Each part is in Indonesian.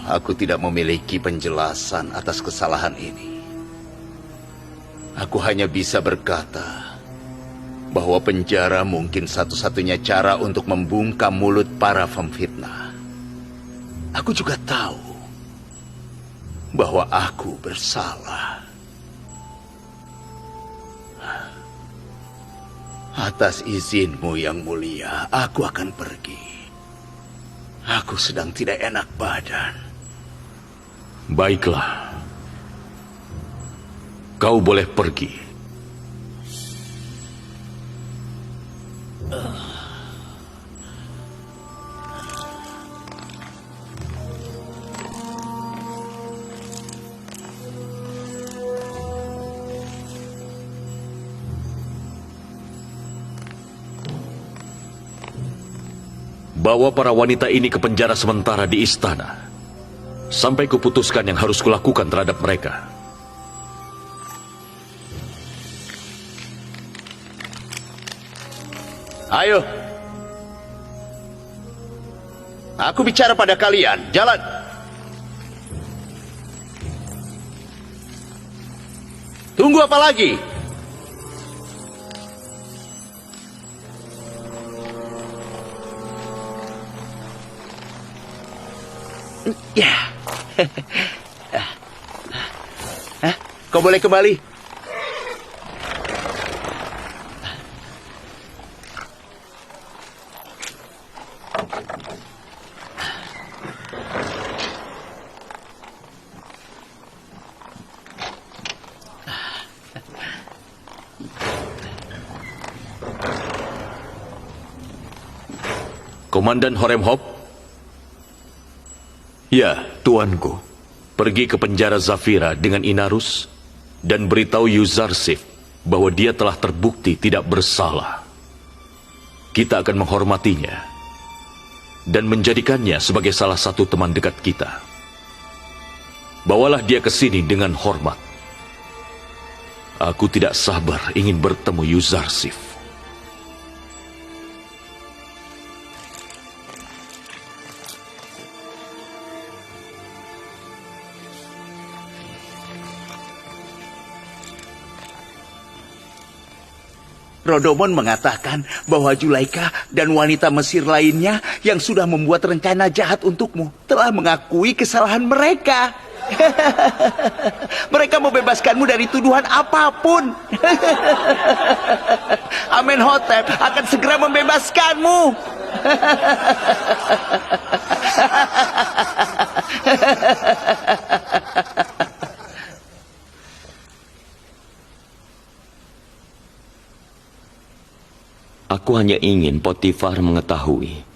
aku tidak memiliki penjelasan atas kesalahan ini. Aku hanya bisa berkata bahwa penjara mungkin satu-satunya cara untuk membungkam mulut para pemfitnah. Aku juga tahu bahwa aku bersalah. Atas izinmu yang mulia, aku akan pergi. Aku sedang tidak enak badan. Baiklah. Kau boleh pergi. Bawa para wanita ini ke penjara sementara di istana, sampai kuputuskan yang harus kulakukan terhadap mereka. Ayo. Aku bicara pada kalian. Jalan. Tunggu apa lagi? Ya. Kau boleh kembali. Komandan Horemhop? Ya, tuanku. Pergi ke penjara Zafira dengan Inarus dan beritahu Yuzarsif bahwa dia telah terbukti tidak bersalah. Kita akan menghormatinya dan menjadikannya sebagai salah satu teman dekat kita. Bawalah dia ke sini dengan hormat. Aku tidak sabar ingin bertemu Yuzarsif. Rodomon mengatakan bahwa Julaika dan wanita Mesir lainnya yang sudah membuat rencana jahat untukmu telah mengakui kesalahan mereka. Mereka membebaskanmu dari tuduhan apapun. Amenhotep akan segera membebaskanmu. Aku hanya ingin Potifar mengetahui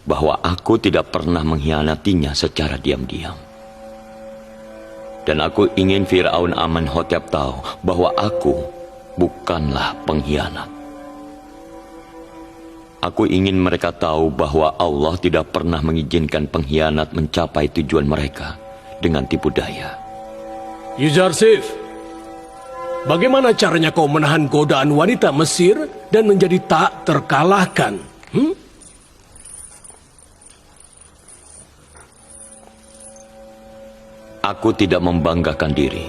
bahwa aku tidak pernah mengkhianatinya secara diam-diam. Dan aku ingin Firaun Amenhotep tahu bahwa aku bukanlah pengkhianat. Aku ingin mereka tahu bahwa Allah tidak pernah mengizinkan pengkhianat mencapai tujuan mereka dengan tipu daya. Yuzarsif, bagaimana caranya kau menahan godaan wanita Mesir dan menjadi tak terkalahkan? Aku tidak membanggakan diri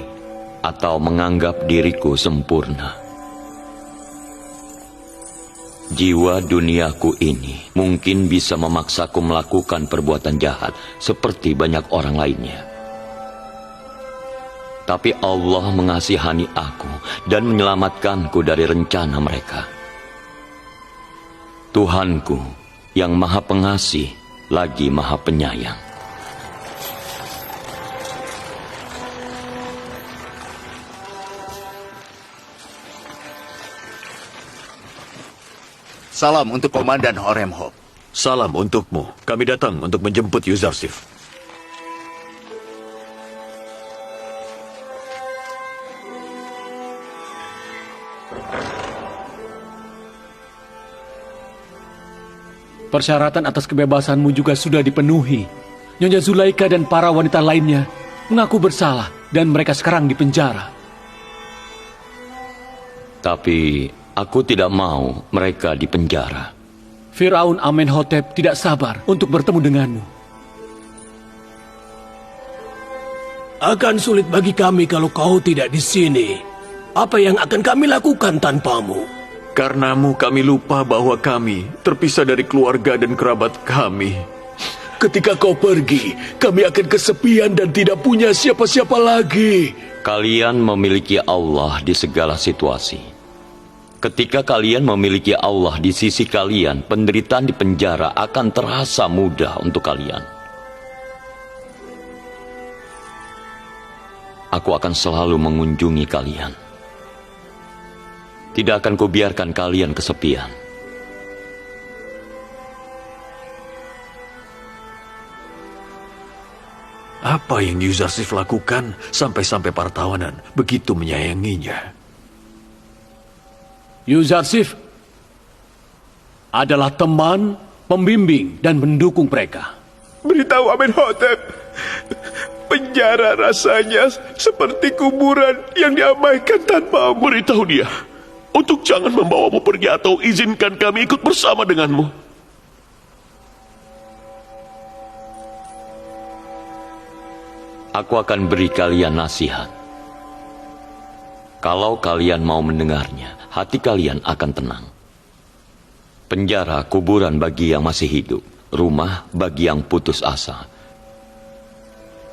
atau menganggap diriku sempurna. Jiwa duniaku ini mungkin bisa memaksaku melakukan perbuatan jahat seperti banyak orang lainnya. Tapi Allah mengasihani aku dan menyelamatkanku dari rencana mereka. Tuhanku yang Maha Pengasih lagi Maha Penyayang. Salam untuk Komandan Horemhop. Salam untukmu. Kami datang untuk menjemput Yuzarsif. Persyaratan atas kebebasanmu juga sudah dipenuhi. Nyonya Zulaika dan para wanita lainnya mengaku bersalah dan mereka sekarang di penjara. Tapi aku tidak mau mereka di penjara. Firaun Amenhotep tidak sabar untuk bertemu denganmu. Akan sulit bagi kami kalau kau tidak di sini. Apa yang akan kami lakukan tanpamu? Karenamu kami lupa bahwa kami terpisah dari keluarga dan kerabat kami. Ketika kau pergi, kami akan kesepian dan tidak punya siapa-siapa lagi. Kalian memiliki Allah di segala situasi. Ketika kalian memiliki Allah di sisi kalian, penderitaan di penjara akan terasa mudah untuk kalian. Aku akan selalu mengunjungi kalian. Tidak akan kubiarkan kalian kesepian. Apa yang Yuzarsif lakukan sampai-sampai para tawanan begitu menyayanginya? Yuzarsif adalah teman, pembimbing, dan mendukung mereka. Beritahu Amenhotep, penjara rasanya seperti kuburan yang diabaikan tanpa. Beritahu dia untuk jangan membawamu pergi atau izinkan kami ikut bersama denganmu. Aku akan beri kalian nasihat. Kalau kalian mau mendengarnya, hati kalian akan tenang. Penjara kuburan bagi yang masih hidup, rumah bagi yang putus asa.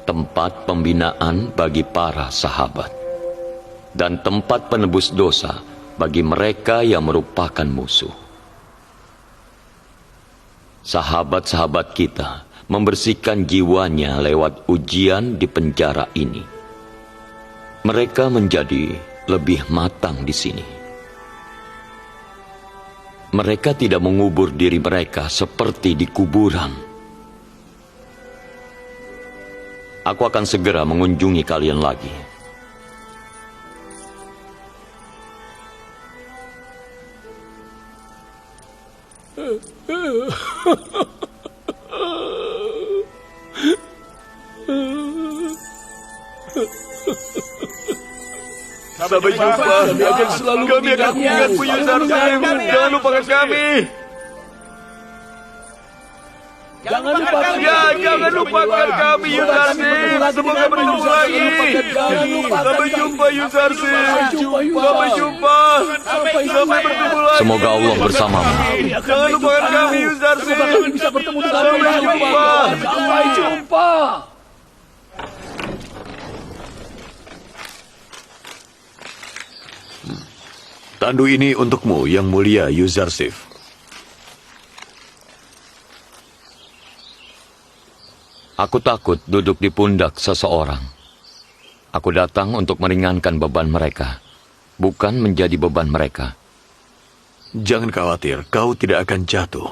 Tempat pembinaan bagi para sahabat. Dan tempat penebus dosa bagi mereka yang merupakan musuh. Sahabat-sahabat kita membersihkan jiwanya lewat ujian di penjara ini. Mereka menjadi lebih matang di sini. Mereka tidak mengubur diri mereka seperti di kuburan. Aku akan segera mengunjungi kalian lagi. Sampai jumpa. Kami akan mengingatmu, Yuzarsif. Jangan lupakan kami. Jangan lupakan Jangan lupakan kami, Yuzarsif. Semoga bertemu lagi. Sampai jumpa, Yuzarsif. Sampai jumpa. Sampai bertemu lagi. Semoga Allah bersamamu. Jangan lupakan kami, Yuzarsif. bisa bertemu dengan Sampai jumpa. Sampai jumpa. Tandu ini untukmu, Yang Mulia Yuzarsif. Aku takut duduk di pundak seseorang. Aku datang untuk meringankan beban mereka, bukan menjadi beban mereka. Jangan khawatir, kau tidak akan jatuh.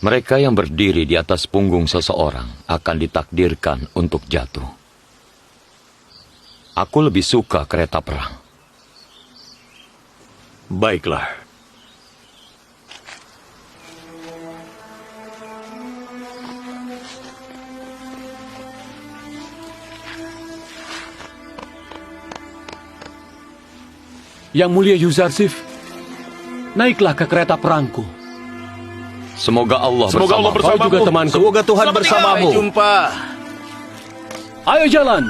Mereka yang berdiri di atas punggung seseorang akan ditakdirkan untuk jatuh. Aku lebih suka kereta perang. Baiklah. Yang Mulia Yuzarsif, naiklah ke kereta perangku. Semoga Allah Semoga Allah bersamamu. Kau juga temanku. Semoga Tuhan bersamamu. Sampai jumpa. Ayo jalan.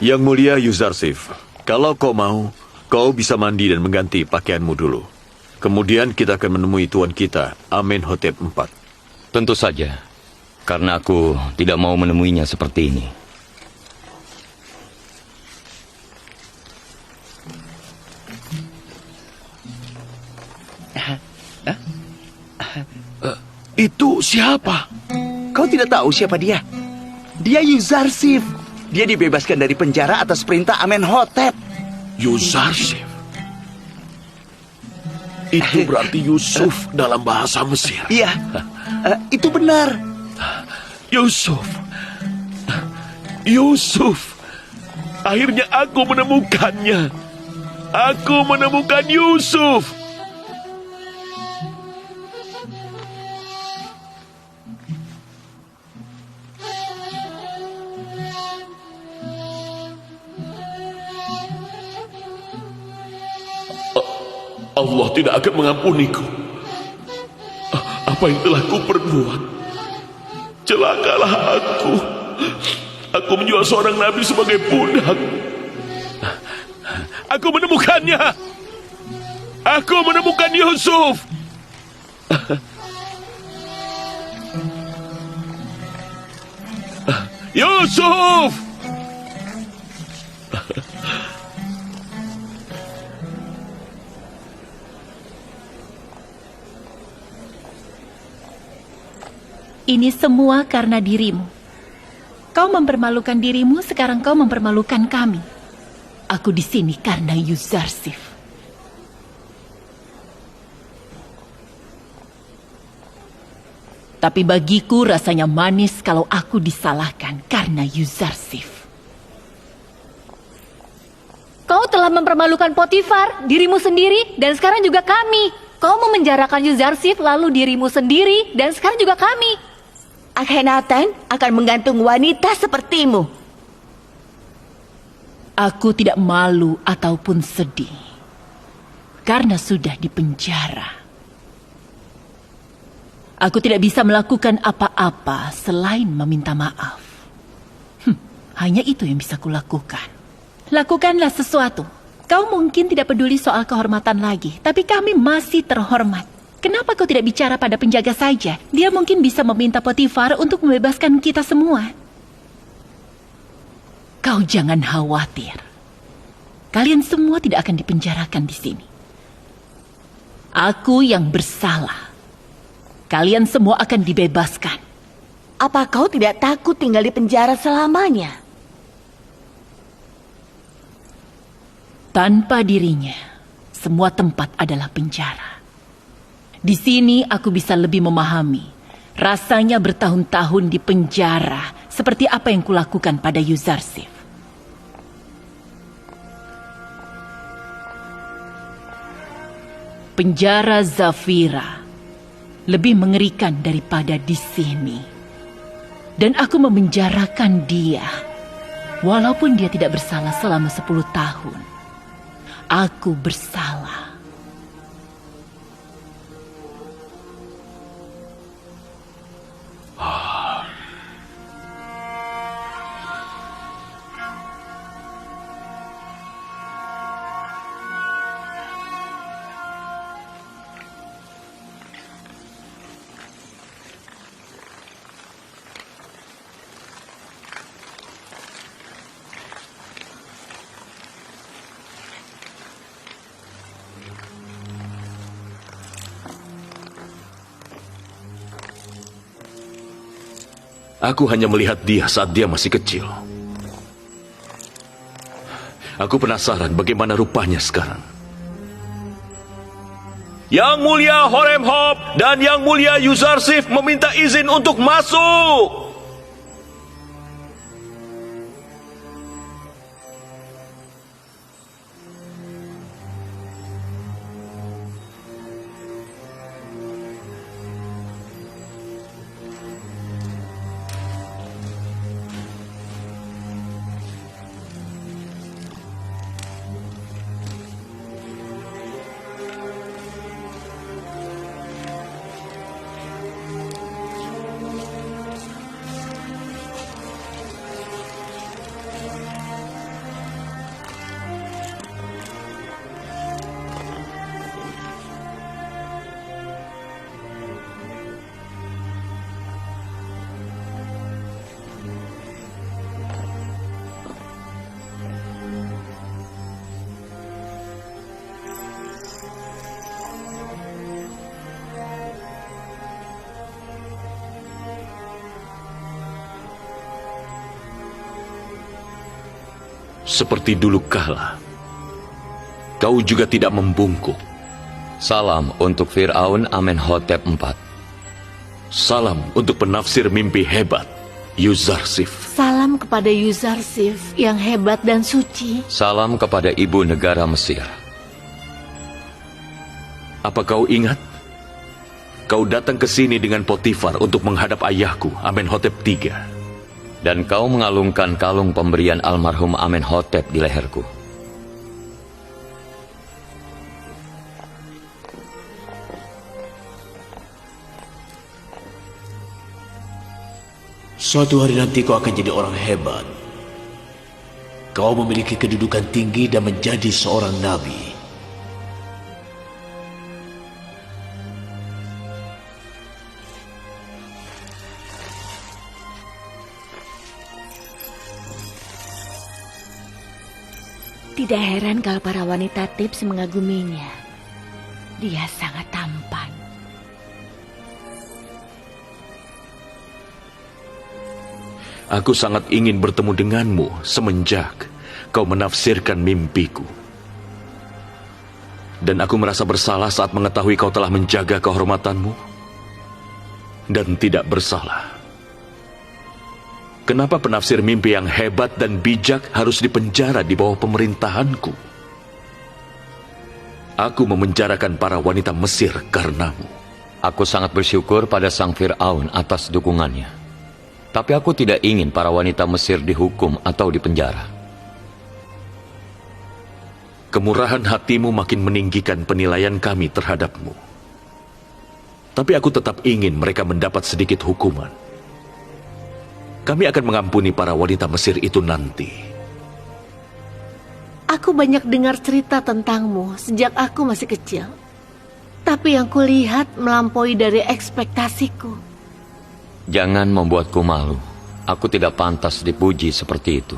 Yang Mulia Yuzarsif, kalau kau mau, kau bisa mandi dan mengganti pakaianmu dulu. Kemudian kita akan menemui tuan kita, Amenhotep IV. Tentu saja, karena aku tidak mau menemuinya seperti ini. Itu siapa? Kau tidak tahu siapa dia? Dia Yuzarsif. Dia dibebaskan dari penjara atas perintah Amenhotep. Yuzarsif. Itu berarti Yusuf dalam bahasa Mesir. Iya, itu benar. Yusuf. Yusuf. Akhirnya aku menemukannya. Aku menemukan Yusuf. Allah tidak akan mengampuniku. Apa yang telah ku perbuat? Celakalah aku. Aku menjual seorang nabi sebagai budak. Aku menemukannya. Aku menemukan Yusuf. Yusuf! Ini semua karena dirimu. Kau mempermalukan dirimu, sekarang kau mempermalukan kami. Aku di sini karena Yuzarsif. Tapi bagiku rasanya manis kalau aku disalahkan karena Yuzarsif. Kau telah mempermalukan Potifar, dirimu sendiri, dan sekarang juga kami. Kau memenjarakan Yuzarsif, lalu dirimu sendiri, dan sekarang juga kami. Akhenaten akan menggantung wanita sepertimu. Aku tidak malu ataupun sedih karena sudah dipenjara. Aku tidak bisa melakukan apa-apa selain meminta maaf. Hanya itu yang bisa kulakukan. Lakukanlah sesuatu. Kau mungkin tidak peduli soal kehormatan lagi, tapi kami masih terhormat. Kenapa kau tidak bicara pada penjaga saja? Dia mungkin bisa meminta Potifar untuk membebaskan kita semua. Kau jangan khawatir. Kalian semua tidak akan dipenjarakan di sini. Aku yang bersalah. Kalian semua akan dibebaskan. Apa kau tidak takut tinggal di penjara selamanya? Tanpa dirinya, semua tempat adalah penjara. Di sini aku bisa lebih memahami rasanya bertahun-tahun di penjara seperti apa yang kulakukan pada Yuzarsif. Penjara Zafira lebih mengerikan daripada di sini. Dan aku memenjarakan dia walaupun dia tidak bersalah selama 10 tahun. Aku bersalah. Aku hanya melihat dia saat dia masih kecil. Aku penasaran bagaimana rupanya sekarang. Yang mulia Horemhop dan yang mulia Yuzarsif meminta izin untuk masuk. Seperti dulu kala, kau juga tidak membungkuk. Salam untuk Fir'aun Amenhotep IV. Salam untuk penafsir mimpi hebat, Yuzarsif. Salam kepada Yuzarsif yang hebat dan suci. Salam kepada ibu negara Mesir. Apa kau ingat? Kau datang ke sini dengan Potifar untuk menghadap ayahku, Amenhotep III. Dan kau mengalungkan kalung pemberian almarhum Amenhotep di leherku. Suatu hari nanti kau akan jadi orang hebat. Kau memiliki kedudukan tinggi dan menjadi seorang nabi. Tidak heran kalau para wanita Thebes mengaguminya. Dia sangat tampan. Aku sangat ingin bertemu denganmu semenjak kau menafsirkan mimpiku. Dan aku merasa bersalah saat mengetahui kau telah menjaga kehormatanmu. Dan tidak bersalah. Kenapa penafsir mimpi yang hebat dan bijak harus dipenjara di bawah pemerintahanku? Aku memenjarakan para wanita Mesir karenamu. Aku sangat bersyukur pada sang Fir'aun atas dukungannya. Tapi aku tidak ingin para wanita Mesir dihukum atau dipenjara. Kemurahan hatimu makin meninggikan penilaian kami terhadapmu. Tapi aku tetap ingin mereka mendapat sedikit hukuman. Kami akan mengampuni para wanita Mesir itu nanti. Aku banyak dengar cerita tentangmu sejak aku masih kecil. Tapi yang kulihat melampaui dari ekspektasiku. Jangan membuatku malu. Aku tidak pantas dipuji seperti itu.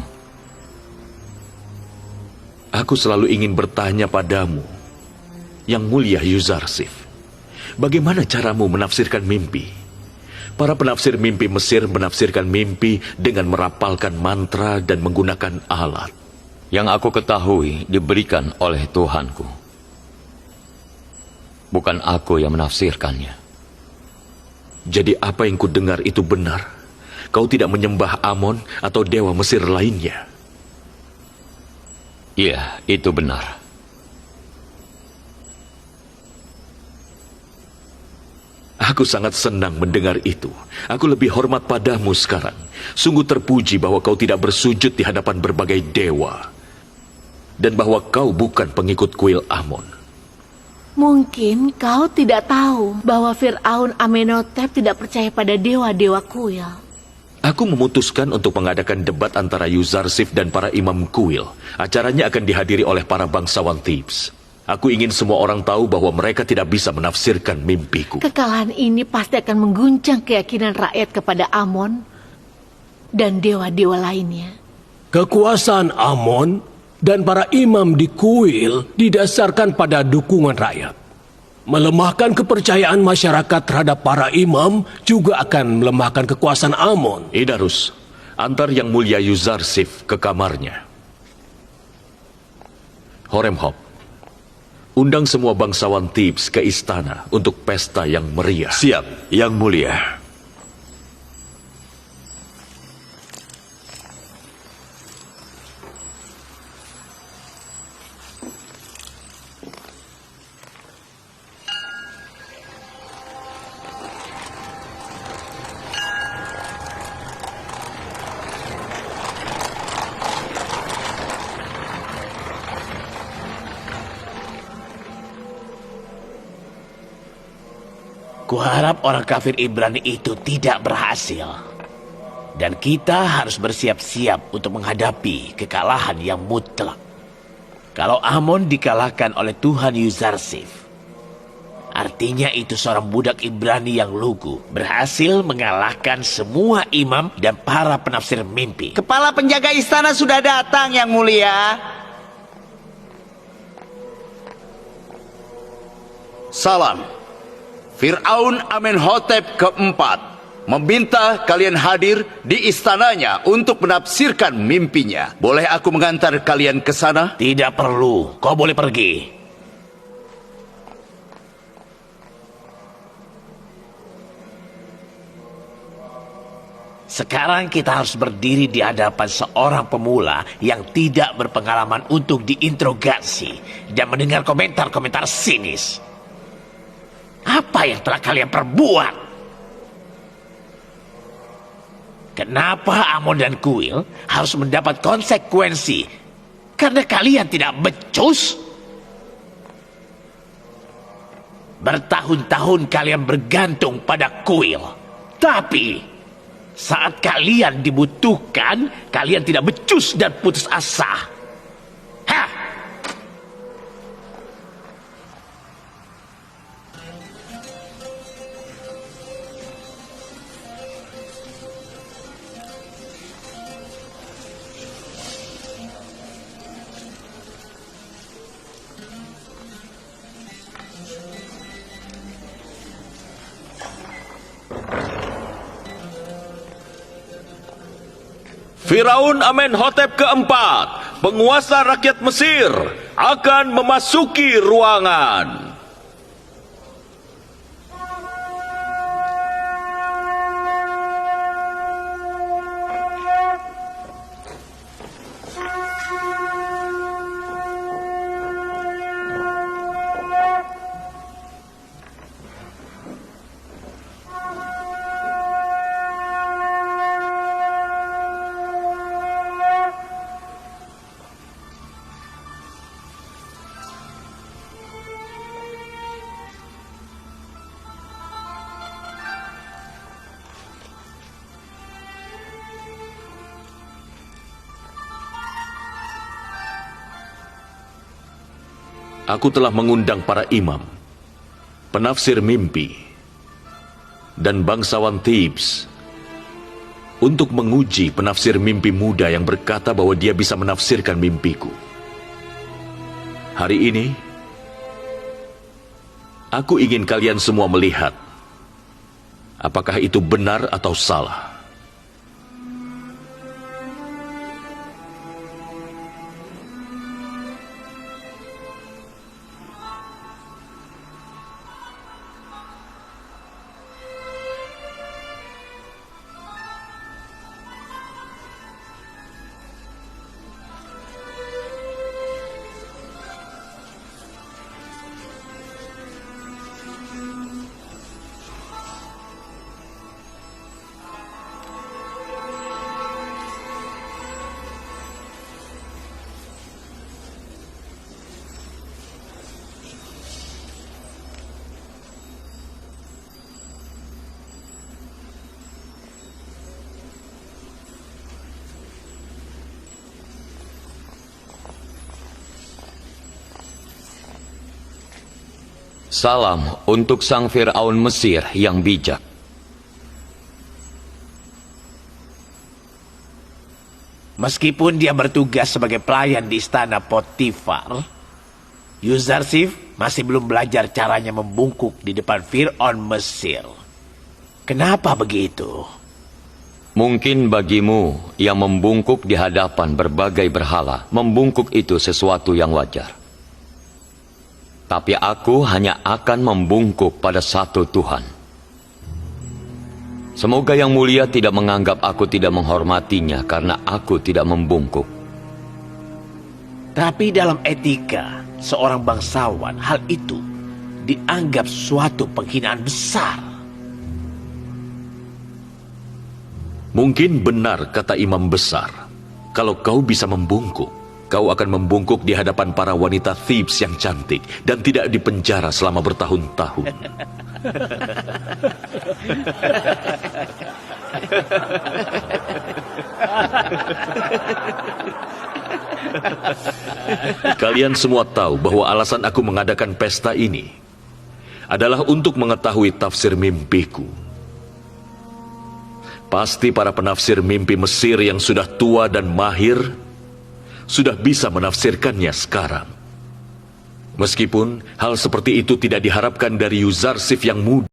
Aku selalu ingin bertanya padamu, Yang Mulia Yuzarsif, bagaimana caramu menafsirkan mimpi? Para penafsir mimpi Mesir menafsirkan mimpi dengan merapalkan mantra dan menggunakan alat. Yang aku ketahui diberikan oleh Tuhanku. Bukan aku yang menafsirkannya. Jadi apa yang kudengar itu benar? Kau tidak menyembah Amon atau dewa Mesir lainnya? Iya, itu benar. Aku sangat senang mendengar itu. Aku lebih hormat padamu sekarang. Sungguh terpuji bahwa kau tidak bersujud di hadapan berbagai dewa. Dan bahwa kau bukan pengikut kuil Amon. Mungkin kau tidak tahu bahwa Fir'aun Amenhotep tidak percaya pada dewa-dewa kuil. Aku memutuskan untuk mengadakan debat antara Yuzarsif dan para imam kuil. Acaranya akan dihadiri oleh para bangsawan Thebes. Aku ingin semua orang tahu bahwa mereka tidak bisa menafsirkan mimpiku. Kekalahan ini pasti akan mengguncang keyakinan rakyat kepada Amon dan dewa-dewa lainnya. Kekuasaan Amon dan para imam di kuil didasarkan pada dukungan rakyat. Melemahkan kepercayaan masyarakat terhadap para imam juga akan melemahkan kekuasaan Amon. Idarus, antar Yang Mulia Yuzarsif ke kamarnya. Horemhop, undang semua bangsawan Thebes ke istana untuk pesta yang meriah. Siap, Yang Mulia. Kuharap orang kafir Ibrani itu tidak berhasil. Dan kita harus bersiap-siap untuk menghadapi kekalahan yang mutlak. Kalau Amon dikalahkan oleh Tuhan Yuzarsif, artinya itu seorang budak Ibrani yang lugu berhasil mengalahkan semua imam dan para penafsir mimpi. Kepala penjaga istana sudah datang, Yang Mulia. Salam. Fir'aun Amenhotep keempat. meminta kalian hadir di istananya untuk menafsirkan mimpinya. Boleh aku mengantar kalian ke sana? Tidak perlu, kau boleh pergi. Sekarang kita harus berdiri di hadapan seorang pemula yang tidak berpengalaman untuk diinterogasi dan mendengar komentar-komentar sinis. Apa yang telah kalian perbuat? Kenapa Amon dan Kuil harus mendapat konsekuensi karena kalian tidak becus? Bertahun-tahun kalian bergantung pada Kuil, tapi saat kalian dibutuhkan, kalian tidak becus dan putus asa. Hah! Firaun Amenhotep keempat, penguasa rakyat Mesir, akan memasuki ruangan. Aku telah mengundang para imam, penafsir mimpi, dan bangsawan Thebes untuk menguji penafsir mimpi muda yang berkata bahwa dia bisa menafsirkan mimpiku. Hari ini, aku ingin kalian semua melihat apakah itu benar atau salah. Salam untuk sang Fir'aun Mesir yang bijak. Meskipun dia bertugas sebagai pelayan di istana Potifar, Yuzarsif masih belum belajar caranya membungkuk di depan Fir'aun Mesir. Kenapa begitu? Mungkin bagimu yang membungkuk di hadapan berbagai berhala, membungkuk itu sesuatu yang wajar. Tapi aku hanya akan membungkuk pada satu Tuhan. Semoga Yang Mulia tidak menganggap aku tidak menghormatinya karena aku tidak membungkuk. Tapi dalam etika seorang bangsawan, hal itu dianggap suatu penghinaan besar. Mungkin benar kata imam besar, kalau kau bisa membungkuk, kau akan membungkuk di hadapan para wanita Thebes yang cantik dan tidak dipenjara selama bertahun-tahun. Kalian semua tahu bahwa alasan aku mengadakan pesta ini adalah untuk mengetahui tafsir mimpiku. Pasti para penafsir mimpi Mesir yang sudah tua dan mahir sudah bisa menafsirkannya sekarang. Meskipun hal seperti itu tidak diharapkan dari Yuzarsif yang muda.